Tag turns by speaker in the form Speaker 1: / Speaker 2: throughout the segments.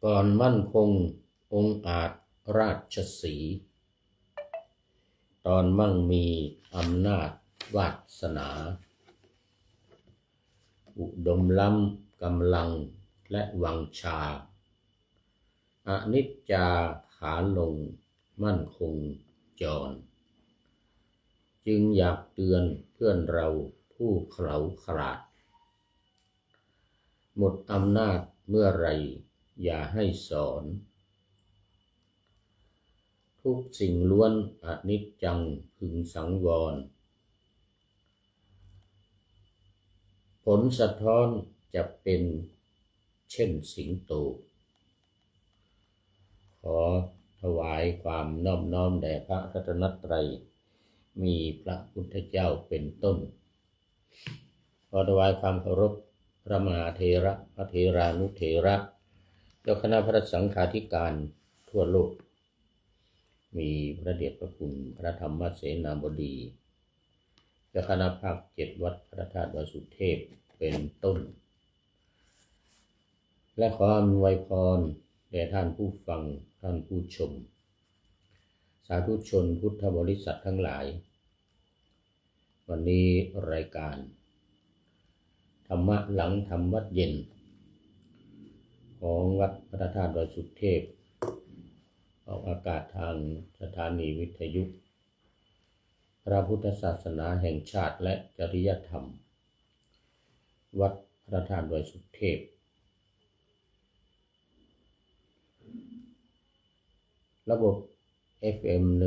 Speaker 1: ก่อนมั่นคงองค์อาจราชสีห์ตอนมั่งมีอำนาจวาสนาอุดมล้ำกำลังและวังชาอนิจจาขาลงมั่นคงจรจึงอยากเตือนเพื่อนเราผู้เขลาขลาดหมดอำนาจเมื่อไรอย่าให้สอนทุกสิ่งล้วนอนิจจังพึงสังวรผลสะท้อนจะเป็นเช่นสิงโตขอถวายความนอบน้อมแด่พระรัตนตรัยมีพระพุทธเจ้าเป็นต้นขอถวายความเคารพพระมหาเถระพระเถรานุเถระเจ้าคณะพระสังฆาธิการทั่วโลกมีพระเดชพระคุณพระธรรมเสนาบดีเจ้าคณะภาค7วัดพระธาตุวสุเทพเป็นต้นและขออำนวยพรแด่ท่านผู้ฟังท่านผู้ชมสาธุชนพุทธบริษัททั้งหลายวันนี้รายการธรรมะหลังธรรมวัดเย็นของวัดพระธาตุวสุเทพออกอากาศทางสถานีวิทยุพระพุทธศาสนาแห่งชาติและจริยธรรมวัดพระธาตุวสุเทพระบบ FM 96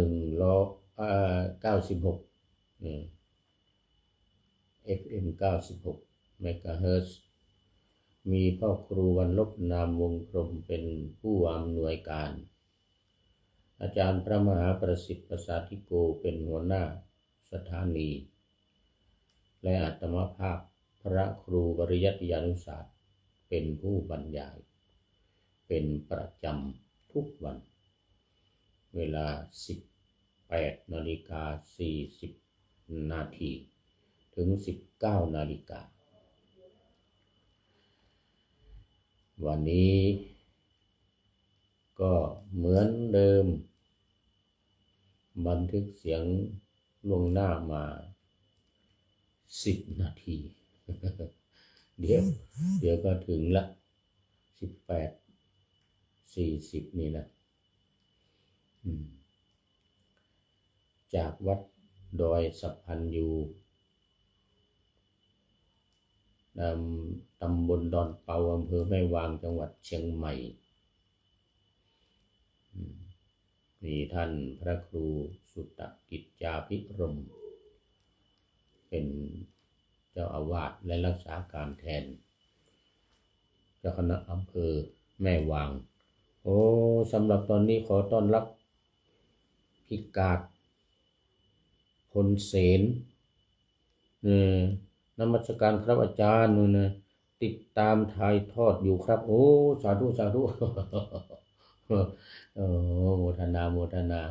Speaker 1: FM 96 เมกะเฮิรตซ์มีพ่อครูวรรณลบนามวงกลมเป็นผู้อำนวยการอาจารย์พระมหาประสิทธิ์ประสาธิโกเป็นหัวหน้าสถานีและอาตมาภาพพระครูวริยัติยานุศาสตร์เป็นผู้บรรยายเป็นประจำทุกวันเวลา 18:40 นาทีถึง 19 นาฬิกาวันนี้ก็เหมือนเดิมบันทึกเสียงล่วงหน้ามา10 นาทีเดี๋ยวก็ถึงละ18:40นี่นะจากวัดดอยสัพพัญญูตำบลดอนเปาอำเภอแม่วางจังหวัดเชียงใหม่มีท่านพระครูสุตกิจจาภิรมย์เป็นเจ้าอาวาสและรักษาการแทนเจ้าคณะอำเภอแม่วางสำหรับตอนนี้ขอต้อนรับพิกาศพลเสนนมัสการครับอาจารย์ติดตามถ่ายทอดอยู่ครับสาธุโมทนา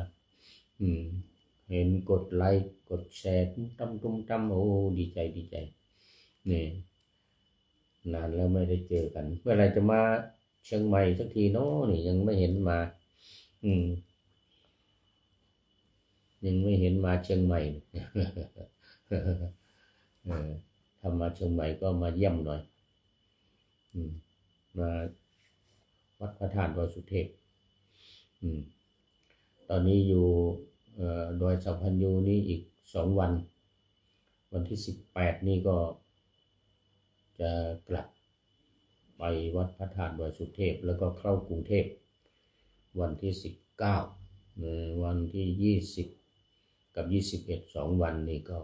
Speaker 1: เห็นกดไลค์กดแชร์ตุ้มตั้มดีใจนี่นานแล้วไม่ได้เจอกันเมื่อไหร่จะมาเชียงใหม่สักทีเนาะนี่ยังไม่เห็นมายังไม่เห็นมาเชียงใหม่ถ้ามาเชียงใหม่ก็มาเยี่ยมหน่อยมาวัดพระธาตุวสุเทพตอนนี้อยู่ดอยสัพพัญญูนี่อีก2 วันวันที่18นี่ก็จะกลับไปวัดพระธาตุวสุเทพแล้วก็เข้ากรุงเทพวันที่19วันที่20กับ21 2 วันนี้ก็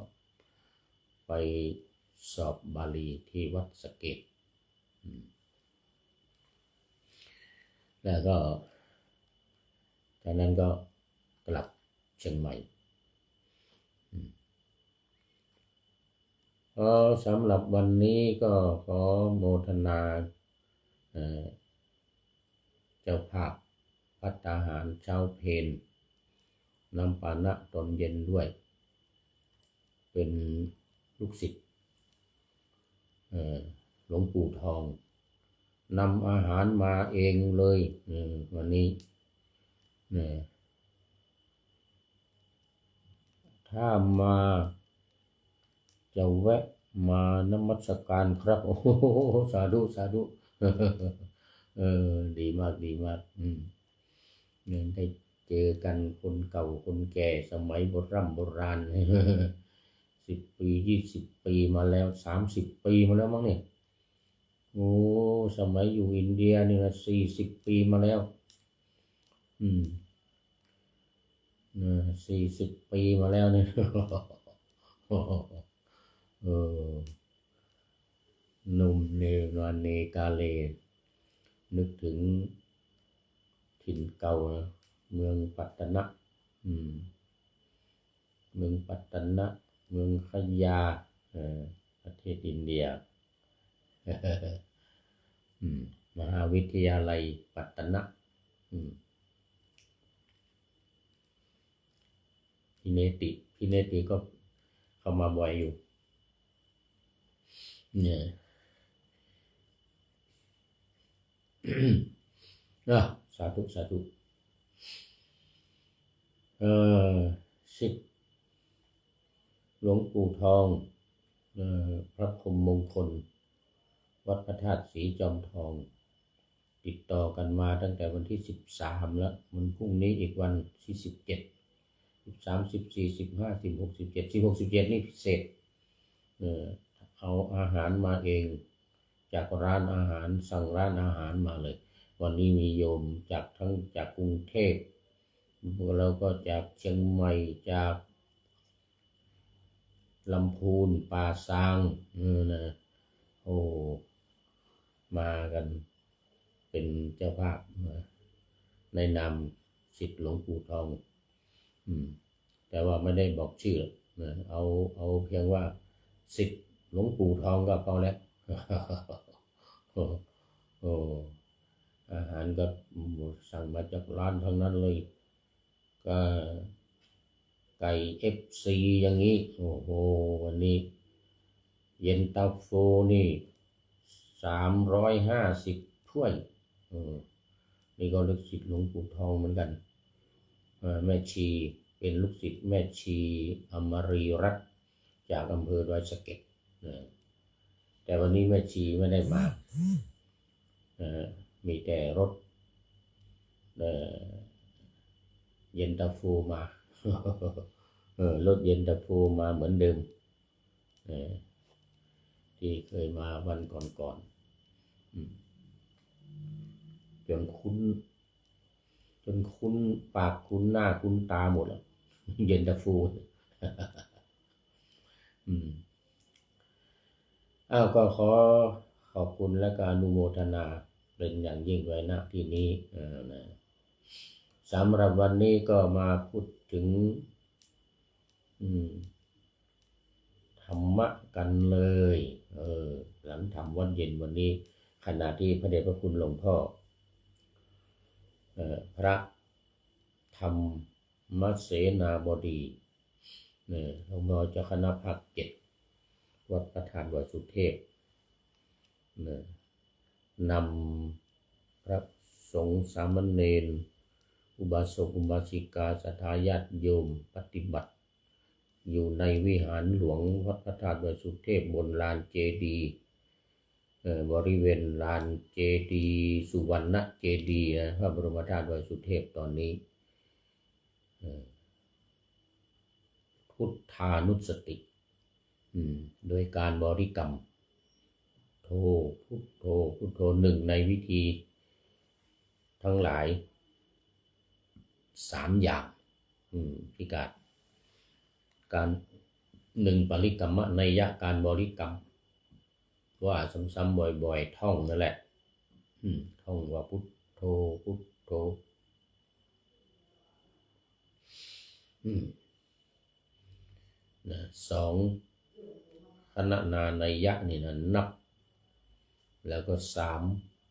Speaker 1: ไปสอบบาลีที่วัดสะเกษแล้วก็จากนั้นก็กลับเชียงใหม่สำหรับวันนี้ก็ขอโมทนาเจ้าภาพภัตตาหารเช้าเพลน้ำปานะตอนเย็นด้วยเป็นลูกศิษย์หลวงปู่ทอง นำอาหารมาเองเลยวันนี้ถ้ามาจะแวะมานมัสการครับโอ้สาธุสาธุดีมากดีมากได้เจอกันคนเก่าคนแก่สมัยโบราณ10 ปี20 ปีมาแล้ว30 ปีมาแล้วมั้งเนี่ยโอ้สมัยอยู่อินเดียนี่นะ40 ปีมาแล้ว40 ปีมาแล้วเนี่ยหนุ่มเนวันเนกาเลนึกถึงถิ่นเก่าเมืองปัตตนะเมืองปัตตนะเมืองขยาประเทศอินเดียมหาวิทยาลัยปัตตนะพิเนติก็เข้ามาบ่อยอยู่เนี่ยสาธุสาธุสิทธิ์หลวงปู่ทองพระพรหมมงคลวัดพระธาตุสีจอมทองติดต่อกันมาตั้งแต่วันที่13แล้วมันพรุ่งนี้อีกวันที่17 13 14 15 16 17 16 17นี่พิเศษเอาอาหารมาเองจากร้านอาหารสั่งร้านอาหารมาเลยวันนี้มีโยมทั้งจากกรุงเทพแล้วก็จากเชียงใหม่จากลำพูนป่าซางโอ้มากันเป็นเจ้าภาพในนามศิษย์หลวงปู่ทองแต่ว่าไม่ได้บอกชื่อเอาเพียงว่าศิษย์หลวงปู่ทองก็พอแล้วอาหารก็สั่งมาจากร้านทั้งนั้นเลยก็ไก่ FC อย่างนี้โอ้โหวันนี้เย็นตาโฟนี่350 ถ้วยนี่ก็ลูกศิษย์หลวงปู่ทองเหมือนกันแม่ชีเป็นลูกศิษย์แม่ชีอมรีรัตน์จากอำเภอดอยสะเก็ดแต่วันนี้แม่ชีไม่ได้มามีแต่รถเย็นตาโฟมารถเย็นตาโฟมาเหมือนเดิมที่เคยมาวันก่อนจนคุ้นปากคุ้นหน้าคุ้นตาหมดแล้วเย็นตาโฟก็ขอบคุณและการอนุโมทนาเป็นอย่างยิ่งไว้ณที่นี้สำหรับวันนี้ก็มาพูดถึงธรรมะกันเลยหลังทำวันเย็นวันนี้ขณะที่พระเดชพระคุณหลวงพ่อพระธรรมเสนาบดีหลวงพ่อเจ้าคณะภาค7วัดประธานวัดสุเทพนำพระสงฆ์สามเณรอุบาสกอุบาสิกาศรัทธาญาติโยมปฏิบัติอยู่ในวิหารหลวงวัดพระธาตุดอยสุเทพบนลานเจดีย์บริเวณลานเจดีย์สุวรรณเจดีย์พระบรมธาตุดอยสุเทพตอนนี้พุทธานุสติโดยการบริกรรมโธพุทโธพุทโธหนึ่งในวิธีทั้งหลาย3 อย่างที่การ1ปริกรรมนัยยะการบริกรรมว่าซ้ำๆบ่อยๆท่องนั่นแหละท่องว่าพุทโธพุทโธ2คณนานัยยะนี่นะนับแล้วก็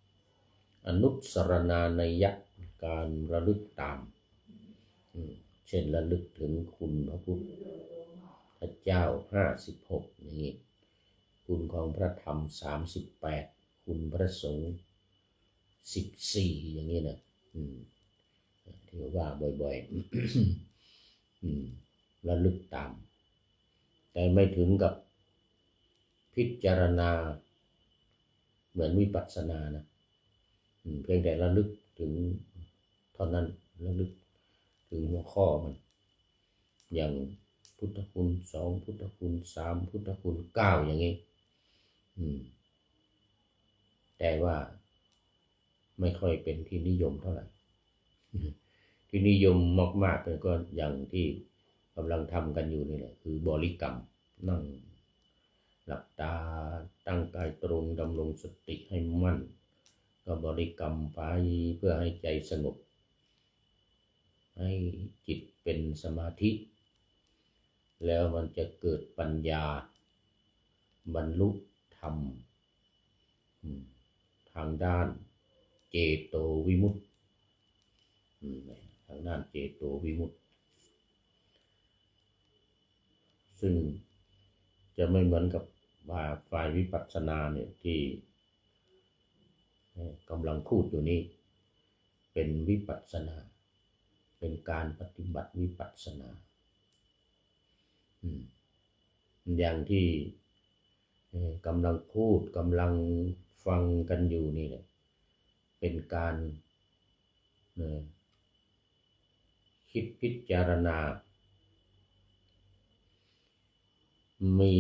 Speaker 1: 3อนุสรณานัยยะการระลึกตามเช่นระลึกถึงคุณพระพุทธเจ้า56อย่างนี้คุณของพระธรรม38คุณพระสงฆ์ 14อย่างนี้นะที่ว่าบ่อยๆระลึกตามแต่ไม่ถึงกับพิจารณาเหมือนวิปัสสนานะเพียงแต่ระลึกถึงเท่านั้นระลึกถึงหัวข้อมันอย่างพุทธคุณ2พุทธคุณ3พุทธคุณ9อย่างนี้แต่ว่าไม่ค่อยเป็นที่นิยมเท่าไหร่ที่นิยมมากๆก็อย่างที่กำลังทำกันอยู่นี่แหละคือบริกรรมนั่งหลับตาตั้งกายตรงดำรงสติให้มั่นก็บริกรรมไปเพื่อให้ใจสงบให้จิตเป็นสมาธิแล้วมันจะเกิดปัญญาบรรลุธรรมทางด้านเจโตวิมุตติทางด้านเจโตวิมุตติซึ่งจะไม่เหมือนกับฝ่ายวิปัสสนาเนี่ยที่กำลังพูดอยู่นี้เป็นวิปัสสนาเป็นการปฏิบัติวิปัสสนาอย่างที่กำลังพูดกำลังฟังกันอยู่นี่แหละเป็นการคิดพิจารณามี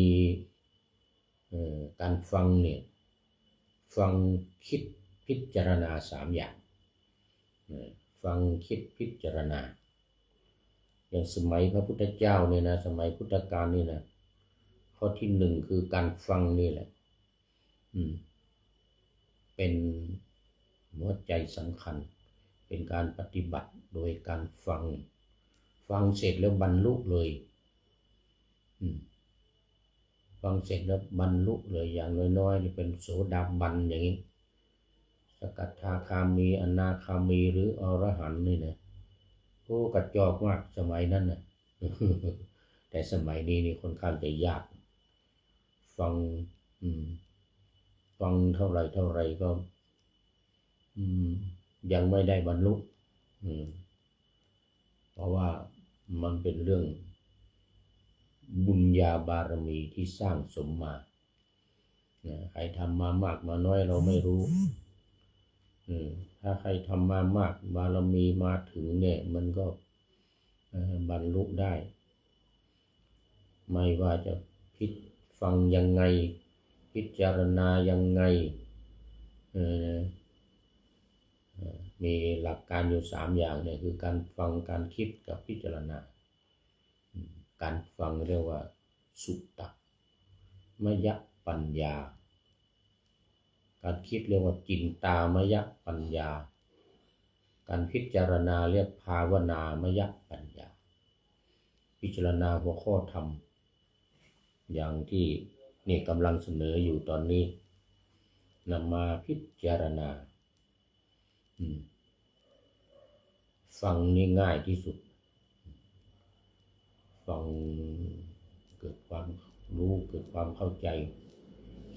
Speaker 1: การฟังเนี่ยฟังคิดพิจารณา3อย่างฟังคิดพิจารณาอย่างสมัยพระพุทธเจ้าเนี่ยนะสมัยพุทธกาลนี่นะข้อที่1คือการฟังนี่แหละเป็นหัวใจสำคัญเป็นการปฏิบัติโดยการฟังเสร็จแล้วบรรลุเลยฟังเสร็จแล้วบรรลุเลยอย่างน้อยๆเป็นโสดาบันอย่างนี้สกัทาคามีอนาคามีหรืออรหันต์นี่นะโอ้กระจอกมากสมัยนั้นนะแต่สมัยนี้นี่ค่อนข้างจะยากฟังเท่าไรก็ยังไม่ได้บรรลุเพราะว่ามันเป็นเรื่องบุญญาบารมีที่สร้างสมมาใครทำมามากมาน้อยเราไม่รู้ถ้าใครทำมามากบารมีมาถึงเนี่ยมันก็บรรลุได้ไม่ว่าจะฟังยังไงพิจารณายังไงมีหลักการอยู่3อย่างเนี่ยคือการฟังการคิดกับพิจารณาการฟังเรียกว่าสุตตมยปัญญาการคิดเรียกว่าจินตามยปัญญาการพิจารณาเรียกภาวนามยปัญญาพิจารณาหัวข้อธรรมอย่างที่นี่กำลังเสนออยู่ตอนนี้นำมาพิจารณาฟังนี่ง่ายที่สุดฟังเกิดความรู้เกิดความเข้าใจ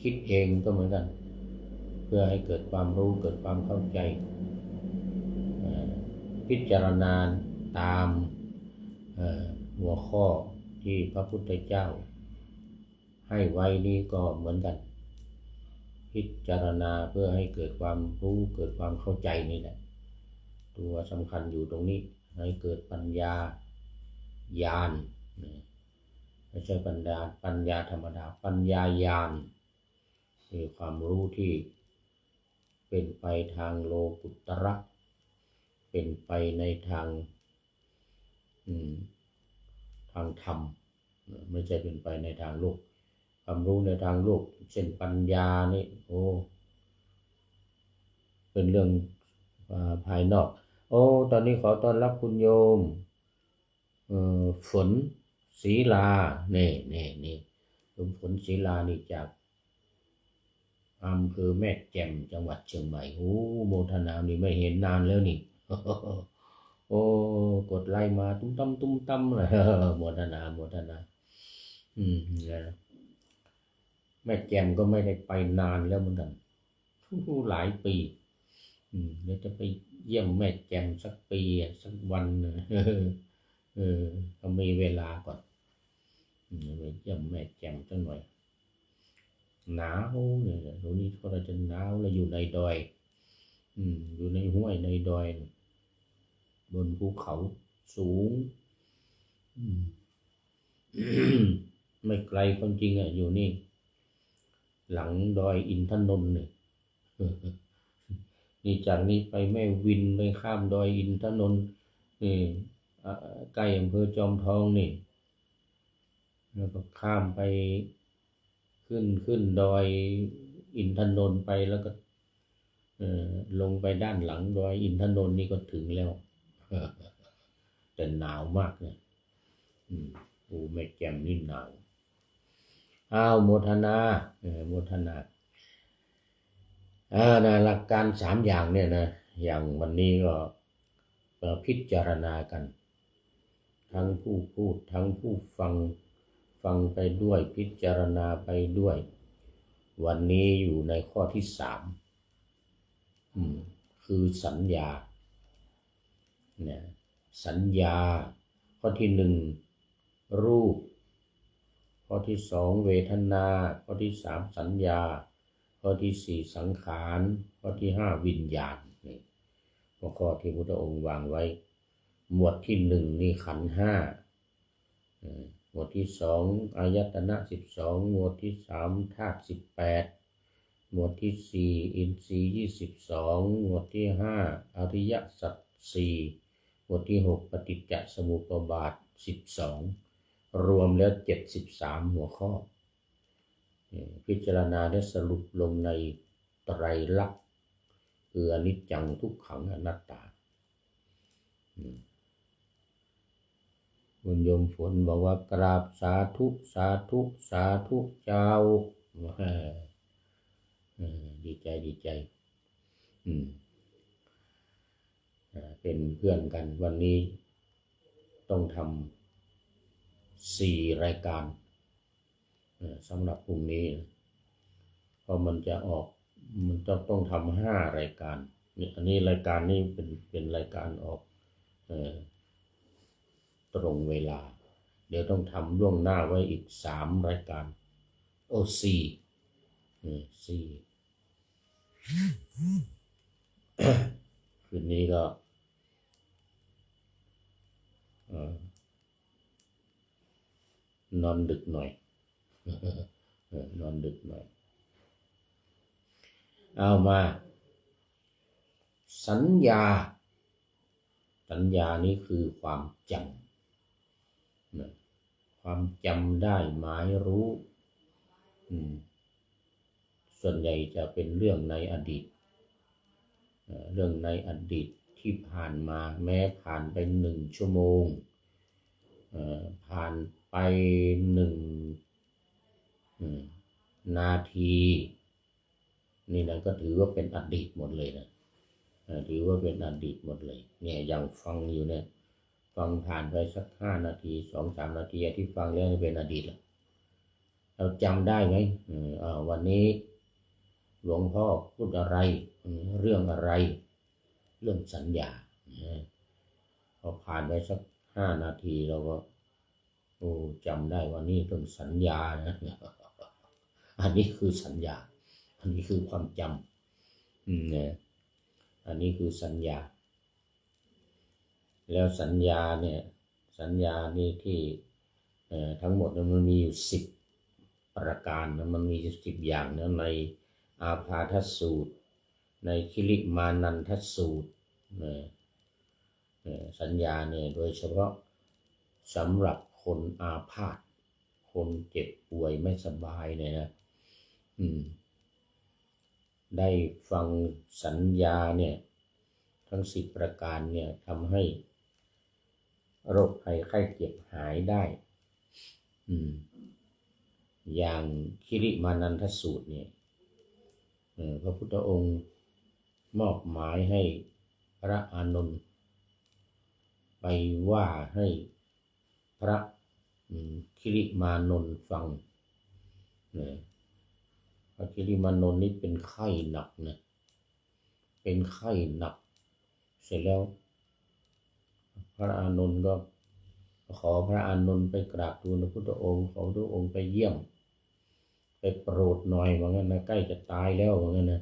Speaker 1: คิดเองก็เหมือนกันเพื่อให้เกิดความรู้เกิดความเข้าใจพิจารณาตามหัวข้อที่พระพุทธเจ้าให้ไว้นี่ก็เหมือนกันพิจารณาเพื่อให้เกิดความรู้เกิดความเข้าใจนี่แหละตัวสำคัญอยู่ตรงนี้ให้เกิดปัญญาญาณไม่ใช่ปัญญาธรรมดาปัญญาญาณคือความรู้ที่เป็นไปทางโลกุตระเป็นไปในทางธรรมไม่ใช่เป็นไปในทางโลกความรู้ในทางโลกเช่นปัญญานี่โอ้เป็นเรื่องภายนอกโอ้ตอนนี้ขอต้อนรับคุณโยมฝนศรีลานี่คุณฝนศรีลานี่จากอำเภอแม่แจ่มจังหวัดเชียงใหม่โอ้โมทนานี่ไม่เห็นนานแล้วนี่โอ้กดไลค์มาตุ้มตั้มเลยโมทนาแม่แจ่มก็ไม่ได้ไปนานแล้วเหมือนกันหลายปี เดี๋ยวจะไปเยี่ยมแม่แจ่มสักปีสักวันต้องมีเวลาก่อนไปเยี่ยมแม่แจ่มสักหน่อยหนาวเนี่ยตรงนี้เราจะหนาวเราอยู่ในดอยอยู่ในห้วยในดอยบนภูเขาสูงไม่ไกลความจริงอยู่นี่หลังดอยอินทนนท์เนี่ยนี่จากนี้ไปแม่วินไปข้ามดอยอินทนนท์นี่ใกล้อำเภอจอมทองนี่แล้วก็ข้ามไปขึ้นดอยอินทนนท์ไปแล้วก็ลงไปด้านหลังดอยอินทนนท์นี่ก็ถึงแล้วแต่หนาวมากเนี่ยแม่แจ่มนี่หนาวโมทนาโมทนานะหลักการ3อย่างเนี่ยนะอย่างวันนี้ก็พิจารณากันทั้งผู้พูดทั้งผู้ฟังไปด้วยพิจารณาไปด้วยวันนี้อยู่ในข้อที่3คือสัญญาเนี่ยสัญญาข้อที่1รูปข้อที่2เวทนาข้อที่3สัญญาข้อที่4สังขารข้อที่5วิญญาณนี่ข้อที่พระพุทธองค์วางไว้หมวดที่1นี่ขันธ์5หมวดที่2อายตนะ12หมวดที่3ธาตุ18หมวดที่4อินทรีย์22หมวดที่5อริยสัจ4หมวดที่6ปฏิจจสมุปบาท12รวมแล้ว73หัวข้อพิจารณาได้สรุปลงในไตรลักษณ์คืออนิจจังทุกขังอนัตตาคุณโยมฝนบอกว่ากราบสาธุสาธุสาธุเจ้าดีใจเป็นเพื่อนกันวันนี้ต้องทำ4รายการสำหรับพรุ่งนี้พอมันจะออกมันต้องทำ5รายการนี่อันนี้รายการนี้เป็นรายการออกตรงเวลาเดี๋ยวต้องทำล่วงหน้าไว้อีก3รายการ4คืนนี้ก็นอนดึกหน่อยนอนดึกหน่อยเอามาสัญญานี้คือความจำได้หมายรู้ส่วนใหญ่จะเป็นเรื่องในอดีตที่ผ่านมาแม้ผ่านไป1 ชั่วโมงผ่านไป1 นาทีนี่นะก็ถือว่าเป็นอดีตหมดเลยนะถือว่าเป็นอดีตหมดเลยเนี่ยอย่างฟังอยู่เนี่ยฟังผ่านไปสัก5 นาที 2-3 นาทีที่ฟังแล้วเป็นอดีตแล้วเราจำได้ไหมวันนี้หลวงพ่อพูดอะไรเรื่องอะไรเรื่องสัญญาพอผ่านไปสัก5 นาทีเราก็จำได้ว่านี่ต้องสัญญานะอันนี้คือสัญญาอันนี้คือความจำอันนี้คือสัญญาแล้วสัญญานี่ที่ทั้งหมดมันมีอยู่10ประการนะมันมี10อย่างนะในอาพาทสูตรในคิริมานันทสูตรสัญญาเนี่ยโดยเฉพาะสำหรับคนอาพาธคนเจ็บป่วยไม่สบายเนี่ยนะได้ฟังสัญญาเนี่ยทั้ง10ประการเนี่ยทำให้โรคภัยไข้เจ็บหายได้อย่างคิริมานันทสูตรเนี่ยพระพุทธองค์มอบหมายให้พระอานนท์ไปว่าให้พระคิริมานนท์ฟังพระคิริมานนท์นี่เป็นไข้หนักนะเ เป็นไข้หนักเสร็จแล้วพระอานนท์ก็ขอพระอานนท์ไปกราบทูลพระพุทธองค์ขอพระพุทธองค์ไปเยี่ยมไปโปรดหน่อยว่างั้นนะใกล้จะตายแล้วว่างั้นนะ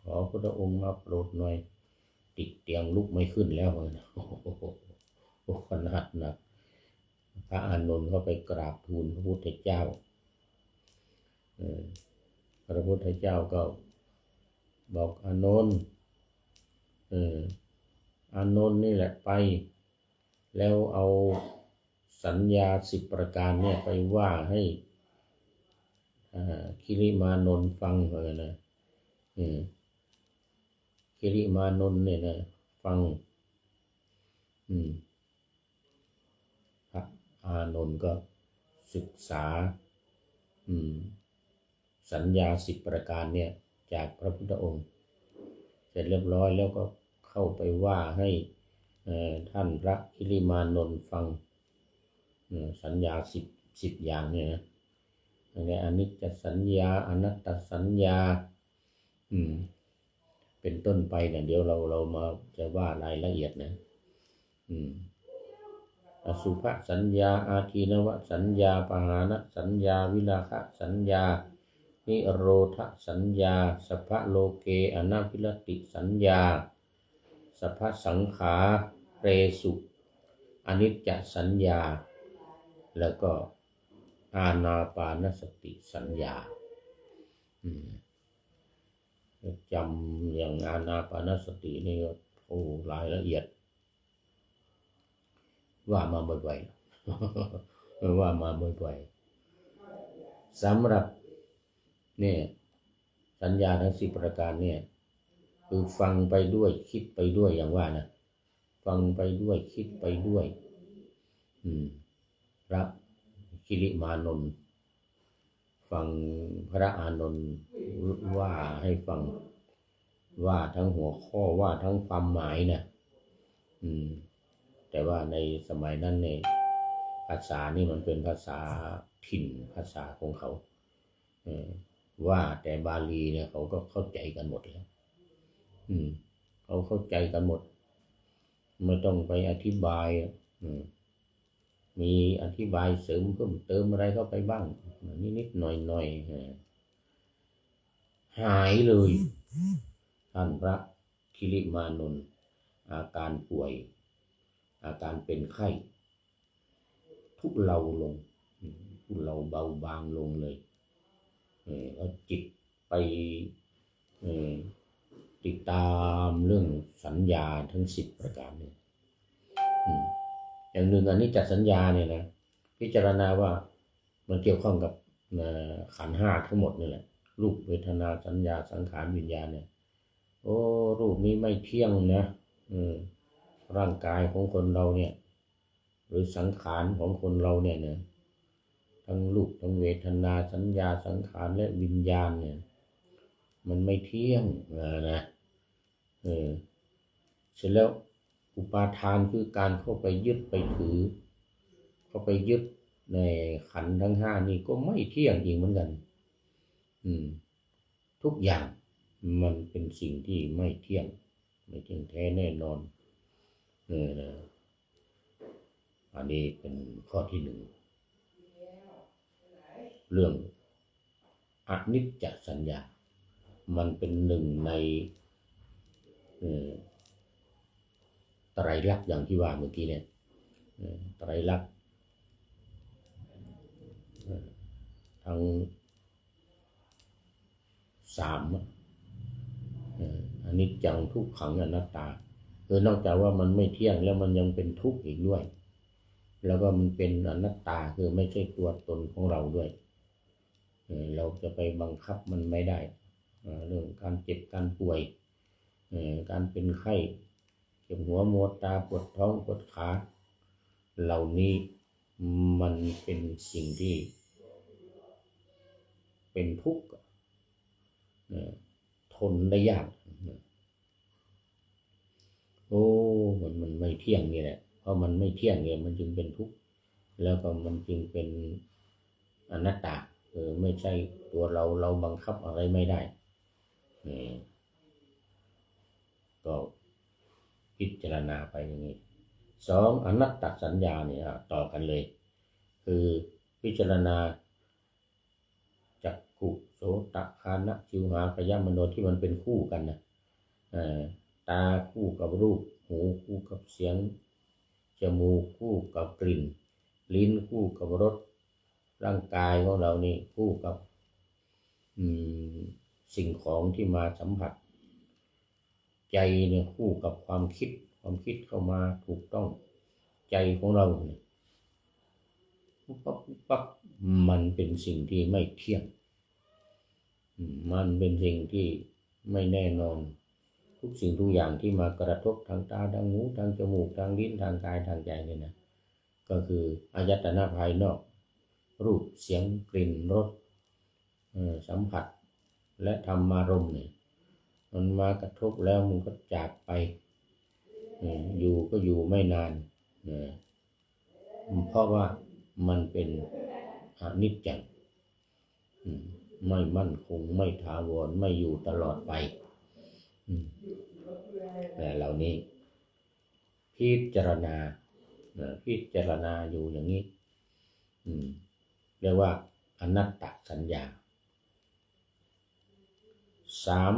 Speaker 1: ขอพระพุทธองค์มาโปรดหน่อยติดเตียงลุกไม่ขึ้นแล้วว่างั้นโอ้โหขนาดหนักพระอานนท์ก็ไปกราบทูลพระพุทธเจ้าพระพุทธเจ้าก็บอกอานนท์อานนท์นี่แหละไปแล้วเอาสัญญา10 ประการเนี่ยไปว่าให้คิริมานนท์ฟังเลยนะคิริมานนท์เนี่ยนะฟังพระอานนท์ก็ศึกษาสัญญา10 ประการเนี่ยจากพระพุทธองค์เสร็จเรียบร้อยแล้วก็เข้าไปว่าให้ท่านพระคิริมานนท์ฟังสัญญา10อย่างเนี่ยนะในอนิจจสัญญาอนัตตสัญญาเป็นต้นไปเนี่ยเดี๋ยวเรามาจะว่ารายละเอียดนะอสุภสัญญาอาทินวสัญญาปหานสัญญาวิราคะสัญญานิโรธสัญญาสัพพะโลเกอนาภิรติสัญญาสัพพะสังขาเรสุอนิจจสัญญาแล้วก็อานาปานสติสัญญาจำอย่างอานาปานสตินี่ก็รายละเอียดว่ามาบ่อยๆว่ามาบ่อยๆสำหรับเนี่ยสัญญาทั้ง10 ประการเนี่ยคือฟังไปด้วยคิดไปด้วยอย่างว่านะฟังไปด้วยคิดไปด้วยพระคิริมานนท์ฟังพระอานนท์ว่าให้ฟังว่าทั้งหัวข้อว่าทั้งความหมายนะแต่ว่าในสมัยนั้นเนี่ยภาษานี่มันเป็นภาษาถิ่นภาษาของเขาว่าแต่บาลีเนี่ยเขาก็เข้าใจกันหมดแล้วเขาเข้าใจกันหมดไม่ต้องไปอธิบายมีอธิบายเสริมเพิ่มเติมอะไรเข้าไปบ้างนิดๆหน่อยๆหายเลยท่านพระคิริมานนท์อาการป่วยอาการเป็นไข้ทุเลาลงทุเลาเบาบางลงเลยแล้วจิตไปติดตามเรื่องสัญญาทั้ง10 ประการนี้อย่างหนึ่งอันนี้จัดสัญญาเนี่ยนะพิจารณาว่ามันเกี่ยวข้องกับขันธ์ 5ทั้งหมดนี่แหละรูปเวทนาสัญญาสังขารวิญญาณเนี่ยรูปนี้ไม่เที่ยงนะร่างกายของคนเราเนี่ยหรือสังขารของคนเราเนี่ยนะทั้งรูปทั้งเวทนาสัญญาสังขารและวิญญาณเนี่ยมันไม่เที่ยงนะเสร็จแล้วอุปาทานคือการเข้าไปยึดไปถือเข้าไปยึดในขันธ์ทั้ง5นี่ก็ไม่เที่ยงอีกเหมือนกันทุกอย่างมันเป็นสิ่งที่ไม่เที่ยงแท้แน่นอนอันนี้เป็นข้อที่ 1เรื่องอนิจจสัญญามันเป็นหนึ่งในไตรลักษณ์อย่างที่ว่าเมื่อกี้เนี่ยไตรลักษณ์ทั้ง3อนิจจังทุกขังอนัตตาคือนอกจากว่ามันไม่เที่ยงแล้วมันยังเป็นทุกข์อีกด้วยแล้วก็มันเป็นอนัตตาคือไม่ใช่ตัวตนของเราด้วยเราจะไปบังคับมันไม่ได้เรื่องการเจ็บการป่วยการเป็นไข้เจ็บหัวมัวตาปวดท้องปวดขาเหล่านี้มันเป็นสิ่งที่เป็นทุกข์ทนได้ยากมันไม่เที่ยงนี่แหละเพราะมันไม่เที่ยงเนี่ยมันจึงเป็นทุกข์แล้วก็มันจึงเป็นอนัตตาไม่ใช่ตัวเราบังคับอะไรไม่ได้ พิจารณาไปอย่างนี้สองอนัตตสัญญาเนี่ยต่อกันเลยคือพิจารณาจักขุโสตคานะชิวหากายมโนที่มันเป็นคู่กันนะตาคู่กับรูปหูคู่กับเสียงจมูกคู่กับกลิ่นลิ้นคู่กับรสร่างกายของเรานี่คู่กับสิ่งของที่มาสัมผัสใจเนี่ยคู่กับความคิดเข้ามาถูกต้องใจของเราเนี่ยปั๊บมันเป็นสิ่งที่ไม่เที่ยงมันเป็นสิ่งที่ไม่แน่นอนทุกสิ่งทุกอย่างที่มากระทบทางตาทางหูทางจมูกทางลิ้นทางกายทางใจเนี่ยนะก็คืออายตนะภายนอกรูปเสียงกลิ่นรสสัมผัสและธรรมารมณ์เนี่ยมันมากระทบแล้วมันก็จากไปอยู่ก็อยู่ไม่นานเพราะว่ามันเป็นอนิจจังไม่มั่นคงไม่ถาวรไม่อยู่ตลอดไปแต่เหล่านี้พิจารณาอยู่อย่างนี้เรียกว่าอนัตตสัญญาสาม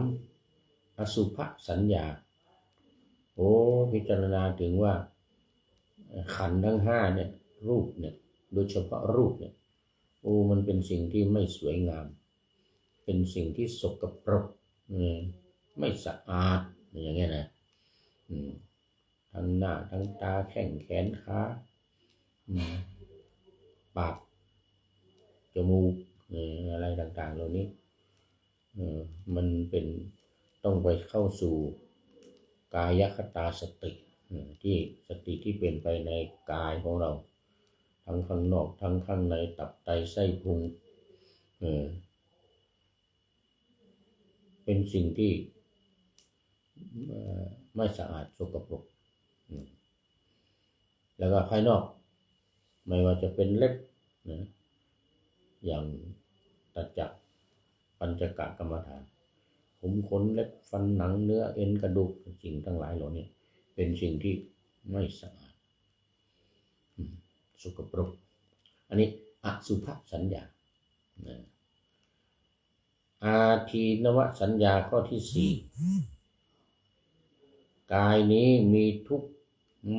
Speaker 1: อสุภสัญญาพิจารณาถึงว่าขันธ์ทั้งห้าเนี่ยรูปเนี่ยโดยเฉพาะรูปเนี่ยมันเป็นสิ่งที่ไม่สวยงามเป็นสิ่งที่สกปรกไม่สะอาดอย่างเงี้ยนะทั้งหน้าทั้งตาแข้งแขนขาปากจมูกอะไรต่างๆเหล่านี้มันเป็นต้องไปเข้าสู่กายคตาสติที่สติที่เป็นไปในกายของเราทั้งข้างนอกทั้งข้างในตับไตไส้พุงเป็นสิ่งที่ไม่สะอาดสกปรกแล้วก็ภายนอกไม่ว่าจะเป็นเล็บอย่างตัดจากปัญจกกรรมฐานผมขนเล็บฟันหนังเนื้อเอ็นกระดูกสิ่งทั้งหลายเหล่านี้เป็นสิ่งที่ไม่สะอาดสกปรกอันนี้อสุภสัญญาอาทีนวสัญญาข้อที่สี่กายนี้มีทุกข์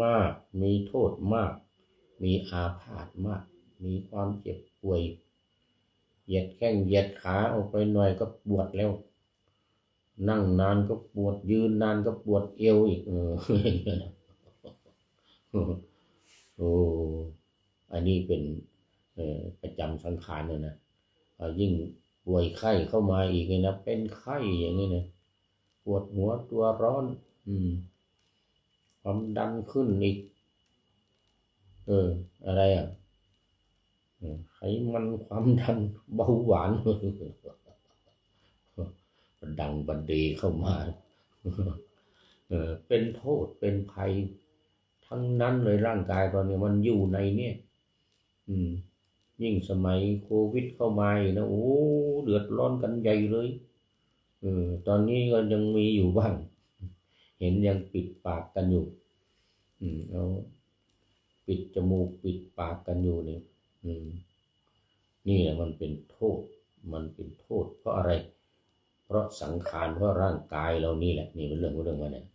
Speaker 1: มากมีโทษมากมีอาพาธมากมีความเจ็บป่วยเหยียดแข้งเหยียดขาออกไปหน่อยก็ปวดแล้วนั่งนานก็ปวดยืนนานก็ปวดเอวอีกอันนี้เป็นประจำสังขารเนี่ยนะยิ่งป่วยไข้เข้ามาอีกนะเป็นไข้อย่างนี้นะปวดหัวตัวร้อนความดันขึ้นอีกอะไรไขมันความดันเบาหวานดังบันดีเข้ามาเป็นโทษเป็นภัยทั้งนั้นเลยร่างกายตอนนี้มันอยู่ในเนี่ยยิ่งสมัยโควิดเข้ามาอีกนะเดือดร้อนกันใหญ่เลยตอนนี้ก็ยังมีอยู่บ้างเห็นยังปิดปากกันอยู่เอาปิดจมูกปิดปากกันอยู่นี่นี่แหละมันเป็นโทษเพราะอะไรเพราะสังขารเพราะร่างกายเรานี่แหละนี่เป็นเรื่องว่าเนี่ย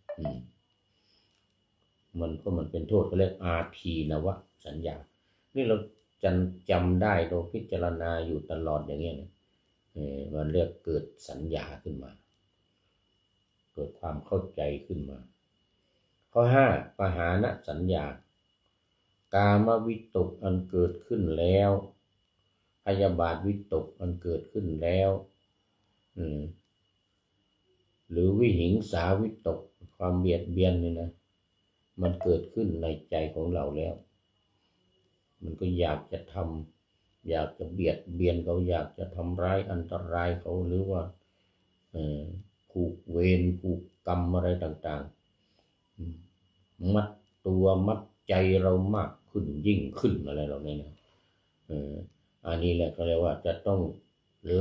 Speaker 1: มันเป็นโทษเขาเรียกอาทีนวสัญญานี่เราจำได้เราพิจารณาอยู่ตลอดอย่างเงี้ยนะมันเรียกเกิดสัญญาขึ้นมาเกิดความเข้าใจขึ้นมาข้อห้าปหานสัญญากามวิตกอันเกิดขึ้นแล้วพยาบาทวิตกอันเกิดขึ้นแล้วหรือวิหิงสาวิตกความเบียดเบียนนี่นะมันเกิดขึ้นในใจของเราแล้วมันก็อยากจะทำอยากจะเบียดเบียนเขาอยากจะทำร้ายอันตรายเขาหรือว่าผูกเวรผูกกรรมอะไรต่างๆมัดตัวมัดใจเรามากขึ้นยิ่งขึ้นอะไรเหล่านี้นะอันนี้แหละเขาเรียกว่าจะต้อง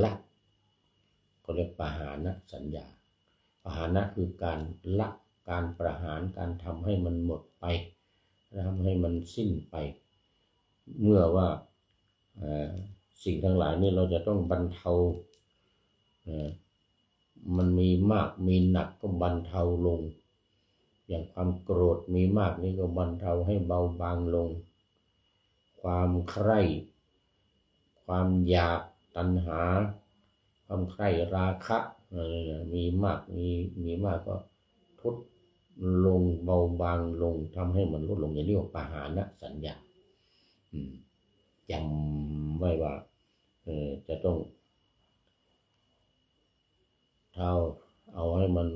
Speaker 1: ละเขาเรียกปหานสัญญาปหานะคือการละ การประหารการทำให้มันหมดไปทำให้มันสิ้นไปเมื่อว่าสิ่งทั้งหลายนี่เราจะต้องบรรเทามันมีมากมีหนักก็บรรเทาลงอย่างความโกรธมีมากนี่ก็บรรเทาให้เบาบางลงความใคร่ความอยากตัณหาความใคร่ราคะมีมากก็ทดลงเบาบางลงทำให้มันลดลงอย่างเรียกว่าปหานสัญญาจำไว้ว่าจะต้องเอาให้มัน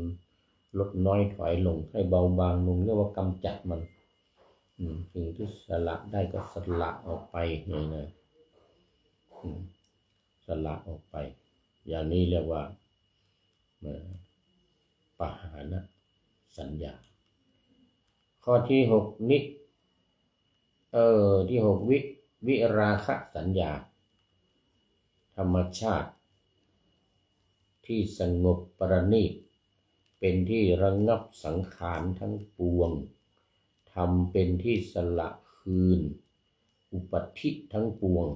Speaker 1: ลดน้อยถอยลงให้เบาบางลงเรียกว่ากำจัดมันสิ่งที่สละได้ก็สละออกไปเนี่ยนะสละออกไปอย่างนี้เรียกว่าปหานสัญญาข้อที่6ที่6วิราคะสัญญาธรรมชาติที่สงบประณีตเป็นที่ระงับสังขารทั้งปวงทำเป็นที่สละคืนอุปธิทั้งปวง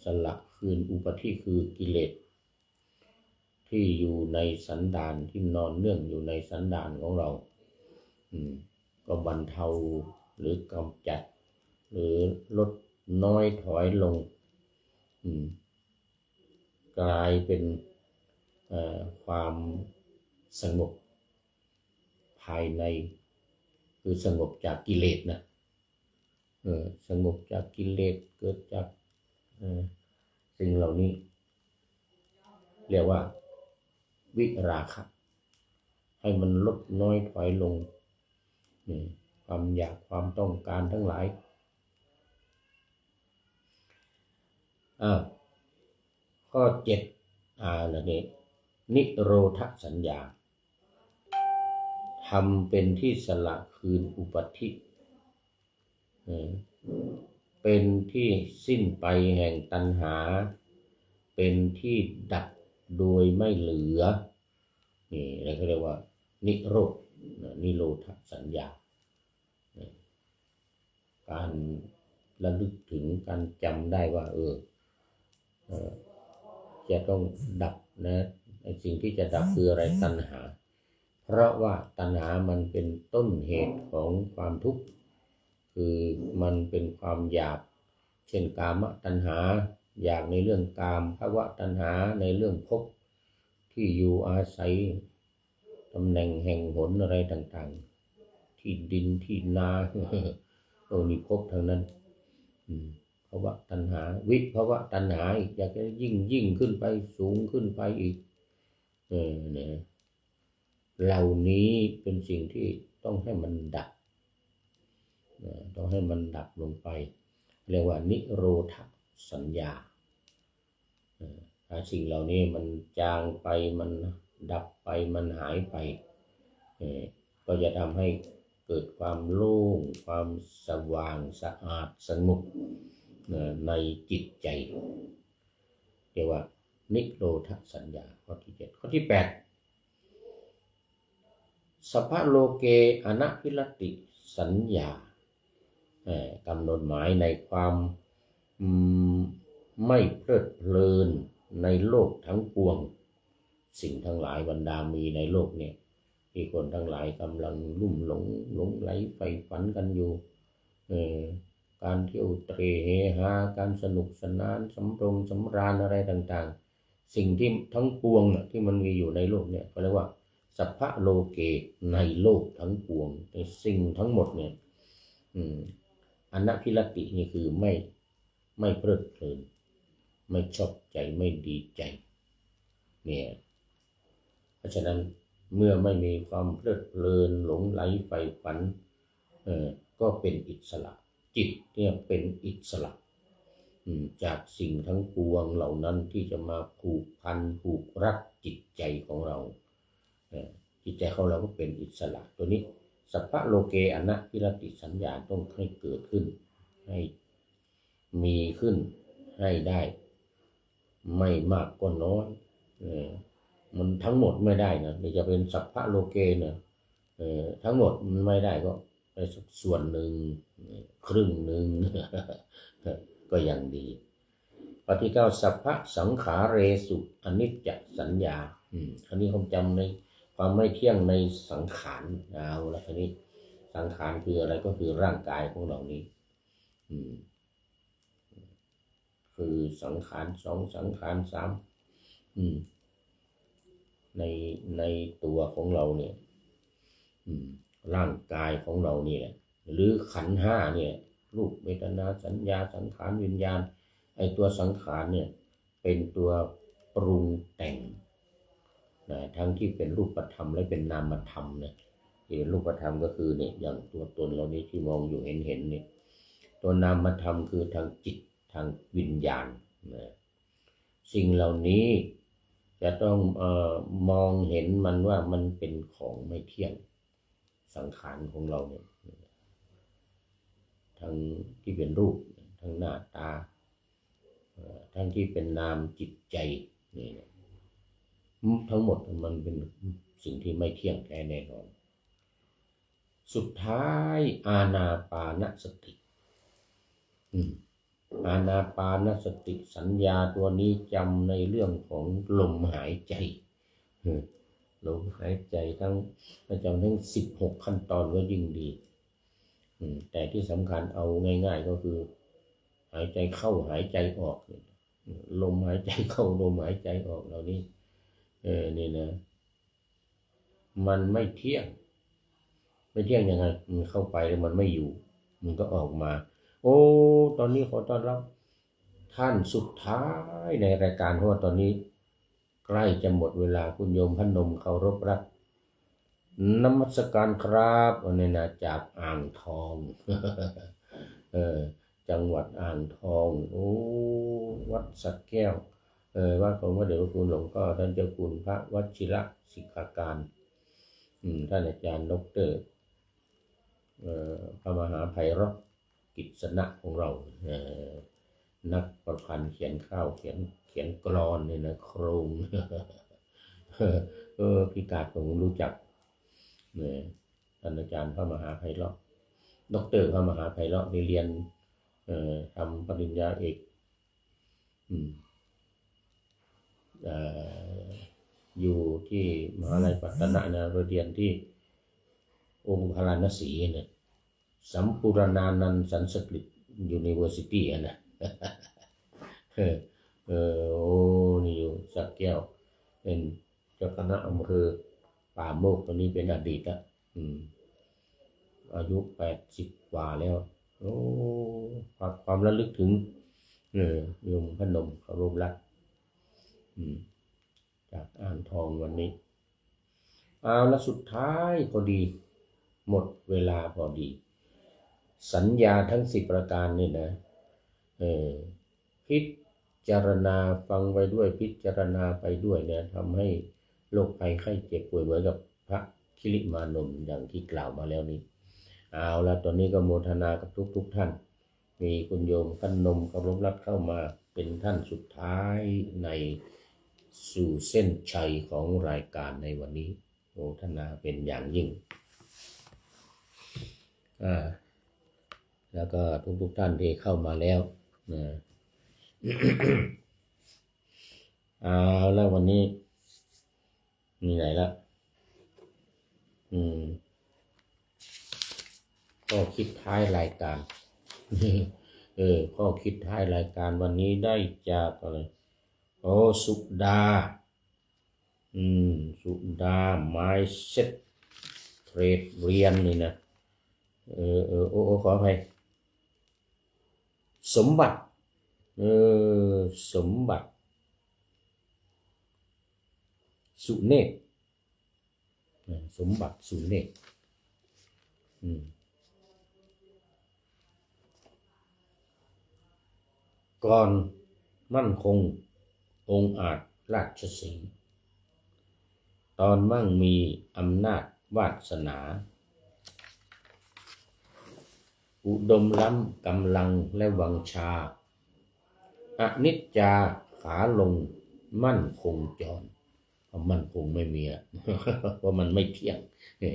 Speaker 1: สละคืนอุปธิคือกิเลสที่อยู่ในสันดานที่นอนเนื่องอยู่ในสันดานของเราก็บรรเทาหรือกำจัดหรือลดน้อยถอยลงกลายเป็นความสงบภายในคือสงบจากกิเลสนะสงบจากกิเลสเกิดจากสิ่งเหล่านี้เรียกว่าวิราคะให้มันลดน้อยถอยลงความอยากความต้องการทั้งหลายข้อ7แล้วนี่นิโรธสัญญาทำเป็นที่สละคืนอุปธิเป็นที่สิ้นไปแห่งตัณหาเป็นที่ดับโดยไม่เหลือนี่เราก็เรียกว่านิโรธนิโรธสัญญาการระลึกถึงการจำได้ว่าจะต้องดับนะสิ่งที่จะดับคืออะไรตัณหาเพราะว่าตัณหามันเป็นต้นเหตุของความทุกข์คือมันเป็นความอยากเช่นกามตัณหาอยากในเรื่องกามภวตัณหาในเรื่องภพที่อยู่อาศัยตำแหน่งแห่งหนอะไรต่างๆที่ดินที่นามีภพทั้งนั้นภวตัณหาวิภวตัณหาอีกอยากจะยิ่งขึ้นไปสูงขึ้นไปอีกเนี่ยเหล่านี้เป็นสิ่งที่ต้องให้มันดับต้องให้มันดับลงไปเรียกว่านิโรธสัญญาถ้าสิ่งเหล่านี้มันจางไปมันดับไปมันหายไปก็จะทำให้เกิดความโล่งความสว่างสะอาดสงบในจิตใจเรียกว่านิโรธสัญญาข้อที่7ข้อที่8สัพพโลเกอนัพพิรติสัญญากำหนดหมายในความไม่เพลิดเพลินในโลกทั้งปวงสิ่งทั้งหลายบรรดามีในโลกเนี่ยที่คนทั้งหลายกำลังลุ่มหลงไหลใฝ่ฝันกันอยู่การเที่ยวเตร่เฮฮาการสนุกสนานสำราญอะไรต่างๆสิ่งที่ทั้งปวงที่มันมีอยู่ในโลกเนี่ยเขาเรียกว่าสัพพโลเกในโลกทั้งปวงในสิ่งทั้งหมดเนี่ยอนัพพิรตินี่คือไม่เพลิดเพลินไม่ชอบใจไม่ดีใจเนี่ยเพราะฉะนั้นเมื่อไม่มีความเพลิดเพลินหลงไหลใฝ่ฝันก็เป็นอิสระจิตเนี่ยเป็นอิสระจากสิ่งทั้งปวงเหล่านั้นที่จะมาผูกพันผูกรัดจิตใจของเราจิตใจของเราก็เป็นอิสระตัวนี้สัพพโลเกอนัพพิรติสัญญาต้องให้เกิดขึ้นให้มีขึ้นให้ได้ไม่มากก็น้อย มันทั้งหมดไม่ได้นะนี่จะเป็นสัพพะโลเกนะทั้งหมดมันไม่ได้ก็ไปสักส่วนหนึ่งครึ่งหนึ่ง ก็ยังดีข้อที่ 9สัพพะสังขาเรสุอนิจจสัญญาอันนี้ผมจำในความไม่เที่ยงในสังขารเอาละทีนี้สังขารคืออะไรก็คือร่างกายของเรานี้คือสังขาร2สังขาร3ในตัวของเราเนี่ยร่างกายของเราเนี่ยหรือขันธ์5เนี่ยรูปเวทนาสัญญาสังขารวิญญาณไอตัวสังขารเนี่ยเป็นตัวปรุงแต่งนะทั้งที่เป็นรูปธรรมและเป็นนามธรรมเนี่ยที่เป็นรูปธรรมก็คือเนี่ยอย่างตัวตนเรานี้ที่มองอยู่เห็นเนี่ยตัวนามธรรมคือทางจิตทางวิญญาณนะสิ่งเหล่านี้จะต้องมองเห็นมันว่ามันเป็นของไม่เที่ยงสังขารของเราเนี่ยทั้งที่เป็นรูปทั้งหน้าตาทั้งที่เป็นนามจิตใจนี่ทั้งหมดมันเป็นสิ่งที่ไม่เที่ยงแท้แน่นอนสุดท้ายอานาปานสติอานาปานสติสัญญาตัวนี้จำในเรื่องของลมหายใจลมหายใจทั้งจำทั้ง16ขั้นตอนก็ยิ่งดีแต่ที่สำคัญเอาง่ายๆก็คือหายใจเข้าหายใจออกลมหายใจเข้าลมหายใจออกเหล่านี้นี่นะมันไม่เที่ยงยังไงมันเข้าไปแล้วมันไม่อยู่มันก็ออกมาโอ้ตอนนี้ขอต้อนรับท่านสุดท้ายในรายการเพราะว่าตอนนี้ใกล้จะหมดเวลาคุณโยมพนมเคารพรักนมัสการครับนี่นะจากอ่างทองจังหวัดอ่างทองโอ้วัดสักแก้วว่าของพระเดชพระคุณหลวงพ่อท่านเจ้าคุณพระวชิระสิกขาการท่านอาจารย์ดร.พระมหาไพเราะกิษณะของเรานักประพันธ์เขียนเขียนกลอนเนี่ยนะโครงพิการผมรู้จักท่านอาจารย์พระมหาไพเราะดร.พระมหาไพเราะได้เรียนทำปริญญาเอกอยู่ที่มหาลัยปัตตนะนะเรียนที่องค์พาราณสีเนี่ยสัมปุรณานันท์สันสกฤตยูนิเวอร์ซิตี้นะโอ้นี่อยู่สักแก้วเป็นเจ้าคณะอำเภอป่าโมกตอนนี้เป็นอดีตละอายุ80 กว่าแล้วโอ้ความระลึกถึงโยมพนมเคารพรักจากอ่างทองวันนี้เอาละสุดท้ายพอดีหมดเวลาพอดีสัญญาทั้ง10ประการนี่นะพิจารณาฟังไปด้วยพิจารณาไปด้วยเนี่ยทำให้โรคภัยไข้เจ็บป่วยเหมือนกับพระคิริมานนท์อย่างที่กล่าวมาแล้วนี้เอาละตอนนี้ก็โมทนากับทุกท่านมีคุณโยมพนมเคารพรักเข้ามาเป็นท่านสุดท้ายในสู่เส้นชัยของรายการในวันนี้โมทนาเป็นอย่างยิ่งแล้วก็ทุกท่านที่เข้ามาแล้วนะเอาแล้ววันนี้มีไหนละข้อคิดท้ายรายการข้อคิดท้ายรายการวันนี้ได้จากอะไรสุดาไม้เซ็ตเทรดเรียนนี่นะขออภัยสมบัติสุเนศสมบัติสุเนศก่อนมั่นคงองค์อาจราชสีห์ตอนมั่งมีอำนาจวาสนาอุดมล้ำกำลังและวังชาอนิจจาขาลงมั่นคงจร ความมั่นคงไม่มีอ่ะ เพราะมันไม่เที่ยง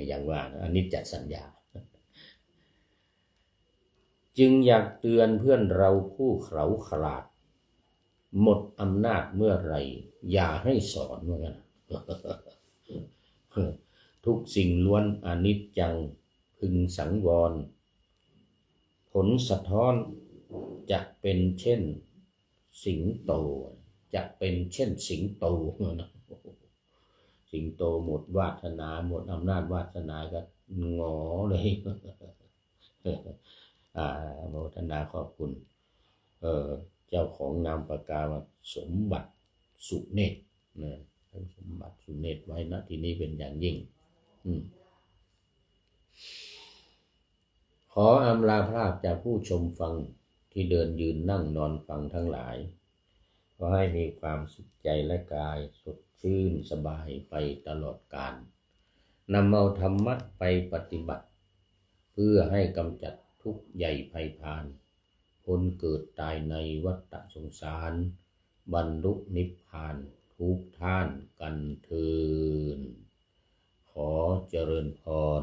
Speaker 1: อย่างว่านะอนิจจสัญญาจึงอยากเตือนเพื่อนเราผู้เขลาขลาดหมดอำนาจเมื่อไหร่อย่าให้สอนว่างั้น ทุกสิ่งล้วนอนิจจังพึงสังวรผลสะท้อนจะเป็นเช่นสิงโตจะเป็นเช่นสิงโตนะสิงโตหมดวาสนาหมดอำนาจวาสนาก็งอเลยโมทนาขอบคุณเจ้าของนามปากกาสมบัติสุเนตรนะสมบัติสุเนตรไว้ณที่นี้เป็นอย่างยิ่งขออำลาพรากจากผู้ชมฟังที่เดินยืนนั่งนอนฟังทั้งหลายขอให้มีความสุขใจและกายสดชื่นสบายไปตลอดกาลนำเอาธรรมะไปปฏิบัติเพื่อให้กำจัดทุกข์ใหญ่ภัยพานพ้นเกิดตายในวัฏสงสารบรรลุนิพพานทุกท่านกันเถิดขอเจริญพร